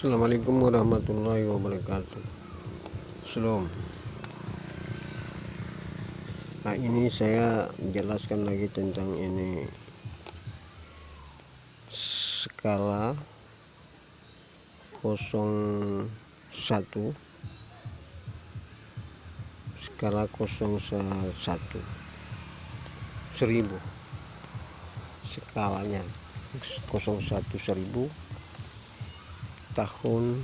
Assalamualaikum warahmatullahi wabarakatuh. Shalom. Nah, ini saya menjelaskan lagi tentang ini skala 01 skala 01 1000 skalanya 01 1000 tahun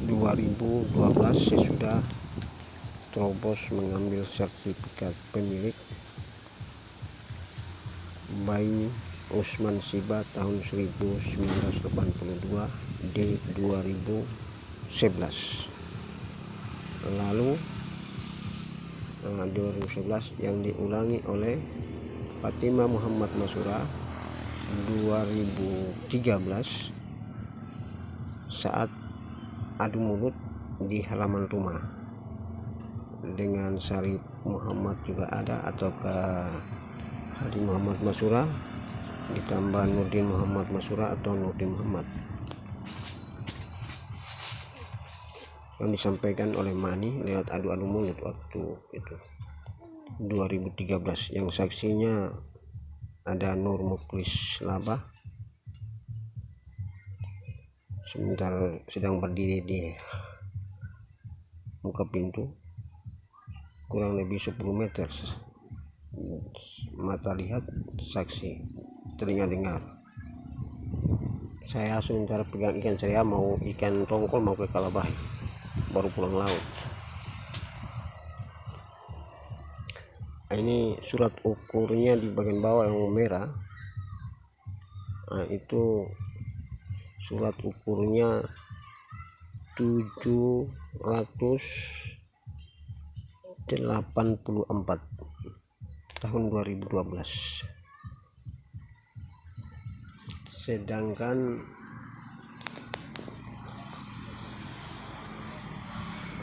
2012 saya sudah terobos mengambil sertifikat pemilik bayi Usman Siba tahun 1982 D 2011. Lalu 2011 yang diulangi oleh Fatimah Muhammad Masura 2013 saat adu mulut di halaman rumah dengan Syarif Muhammad juga ada, ataukah Hadi Muhammad Masura ditambah Nurdin Muhammad Masura atau Nurdin Muhammad, yang disampaikan oleh Mani lewat adu-adu mulut waktu itu 2013, yang saksinya ada Nur Muklis Labah sebentar sedang berdiri di muka pintu kurang lebih 10 meter, mata lihat, saksi telinga dengar. Saya sementara pegang ikan saya, mau ikan tongkol, mau ke Kalabahi, baru pulang laut. Nah, ini surat ukurnya di bagian bawah yang merah. Nah, itu surat ukurnya 784 tahun 2012. Sedangkan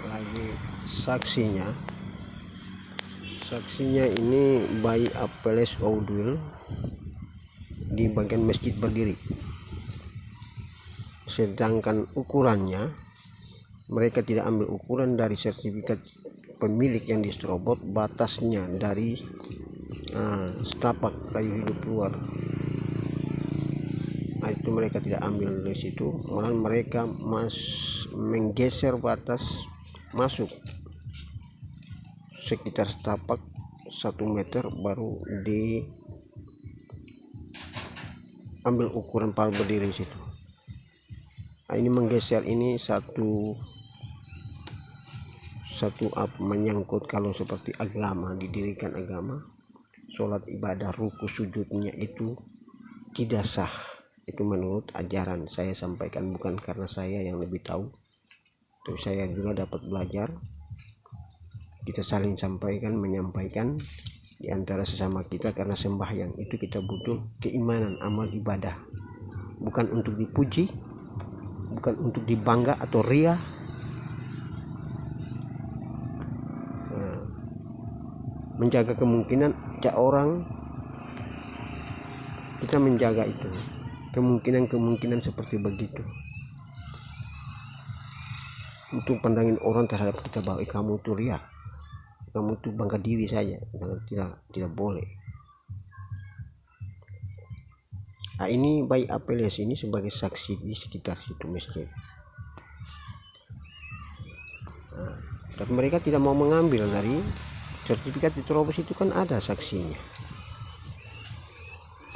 lagi saksinya ini bayi Apeles Oudwil di bagian masjid berdiri. Sedangkan ukurannya mereka tidak ambil ukuran dari sertifikat pemilik yang diserobot, batasnya dari setapak kayu hidup luar. Nah, itu mereka tidak ambil dari situ, malah mereka menggeser batas masuk sekitar setapak 1 meter, baru diambil ukuran paling berdiri situ. Nah, ini menggeser ini satu menyangkut kalau seperti agama, didirikan agama, sholat ibadah ruku sujudnya itu tidak sah. Itu menurut ajaran saya sampaikan, bukan karena saya yang lebih tahu, tapi saya juga dapat belajar. Kita saling menyampaikan di antara sesama kita, karena sembahyang itu kita butuh keimanan, amal ibadah, bukan untuk dipuji, bukan untuk dibangga atau ria. Menjaga kemungkinan orang, kita menjaga itu kemungkinan seperti begitu, untuk pandangin orang terhadap kita bahwa kamu itu ria, kamu itu bangga diri saja, tidak boleh. Nah, ini bayi Apeles ini sebagai saksi di sekitar situ masjid. Tapi mereka tidak mau mengambil dari sertifikat diterobos itu, kan ada saksinya.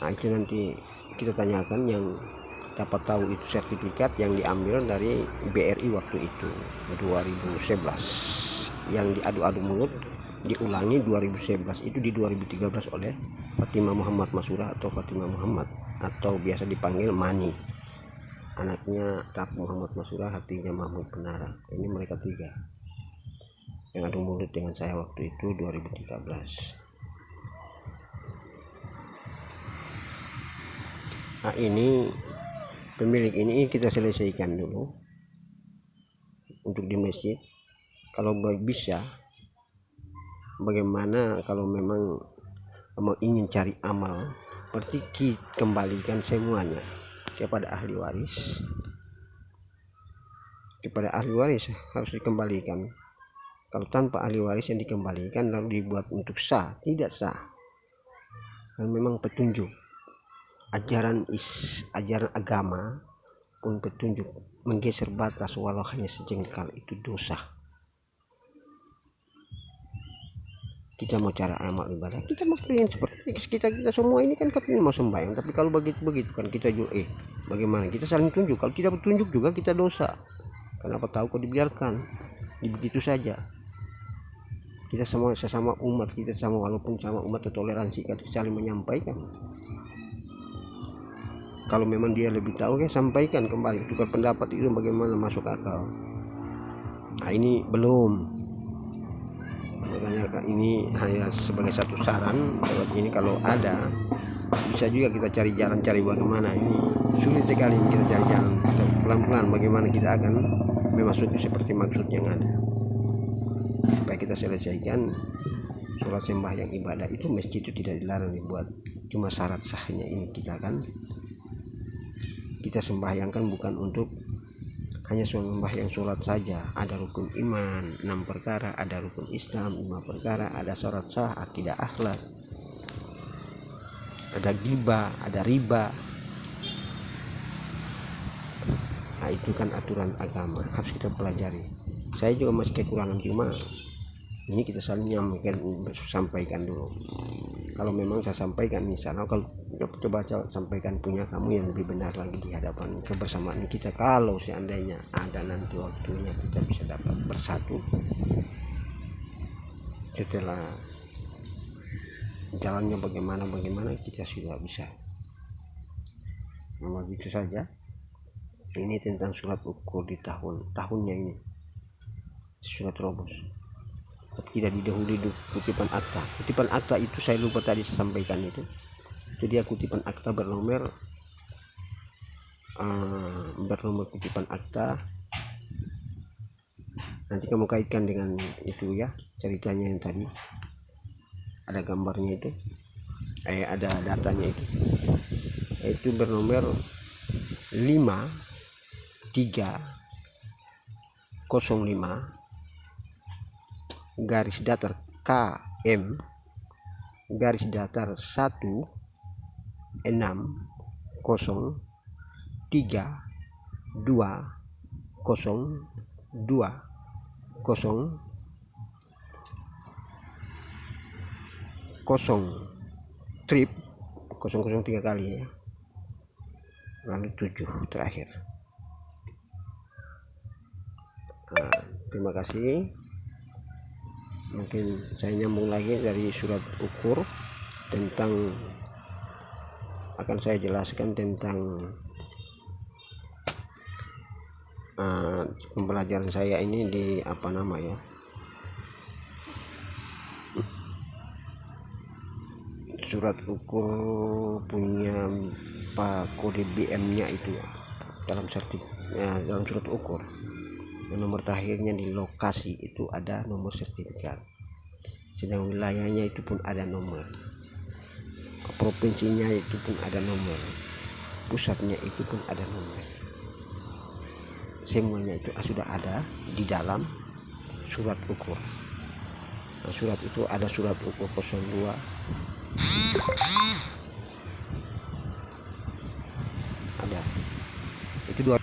Nah, itu nanti kita tanyakan yang dapat tahu itu sertifikat yang diambil dari BRI waktu itu 2011, yang diadu-adu mulut diulangi 2011, itu di 2013 oleh Fatimah Muhammad Masura atau Fatimah Muhammad, atau biasa dipanggil Mani, anaknya Kak Muhammad Masura, hatinya Mahmud Penara. Ini mereka tiga yang adu mulut dengan saya waktu itu 2013. Nah, ini pemilik ini kita selesaikan dulu untuk di masjid. Kalau bisa, bagaimana kalau memang mau ingin cari amal, berarti kembalikan semuanya kepada ahli waris, kepada ahli waris harus dikembalikan. Kalau tanpa ahli waris yang dikembalikan lalu dibuat untuk sah, tidak sah. Kalau memang petunjuk ajaran agama pun petunjuk menggeser batas walau hanya sejengkal itu dosa. Kita mau cara amal ibadah, kita mau yang seperti kita semua ini kan katanya mau sembahyang, tapi kalau begitu kan kita juga bagaimana kita saling tunjuk. Kalau tidak bertunjuk juga kita dosa. Kenapa tahu kok dibiarkan begitu saja? Kita semua sesama umat, kita sama walaupun sama umat toleransi kita saling menyampaikan. Kalau memang dia lebih tahu ya sampaikan kembali, tukar pendapat itu bagaimana masuk akal. Nah ini belum, makanya ini hanya sebagai satu saran. Ini kalau ada bisa juga kita cari jalan, cari bagaimana. Ini sulit sekali kita cari jalan, kita pelan-pelan bagaimana kita akan memasuki seperti maksud yang ada, supaya kita selesaikan sholat sembahyang ibadah itu. Masjid itu tidak dilarang dibuat, cuma syarat sahnya ini kita sembahyangkan bukan untuk hanya sembahyang sholat saja. Ada rukun iman 6 perkara, ada rukun Islam 5 perkara, ada syarat sah, akidah, akhlak, ada ghibah, ada riba. Nah itu kan aturan agama, harus kita pelajari. Saya juga masih kekurangan, cuma ini kita saling sampaikan dulu. Kalau memang saya sampaikan, misalnya kalau coba sampaikan punya kamu yang lebih benar lagi di hadapan kebersamaan kita. Kalau seandainya ada nanti waktunya kita bisa dapat bersatu setelah jalannya bagaimana kita sudah bisa. Nah, begitu saja. Ini tentang surat ukur di tahunnya ini, surat Robos. Tidak didahului kutipan akta itu saya lupa tadi saya sampaikan itu dia kutipan akta bernomor kutipan akta. Nanti kamu kaitkan dengan itu ya, ceritanya yang tadi ada gambarnya itu, ada datanya itu bernomor 5305 garis datar KM garis datar 1632020 trip 003 kali ya, lalu 7 terakhir. Nah, terima kasih. Mungkin saya nyambung lagi dari surat ukur, tentang akan saya jelaskan tentang pembelajaran saya ini di surat ukur punya Pak kode BM-nya itu ya, dalam surat ukur. Nomor terakhirnya di lokasi itu ada nomor sertifikat, sedang wilayahnya itu pun ada nomor, provinsinya itu pun ada nomor, pusatnya itu pun ada nomor. Semuanya itu sudah ada di dalam surat ukur. Nah, surat itu ada surat ukur 02 ada itu 2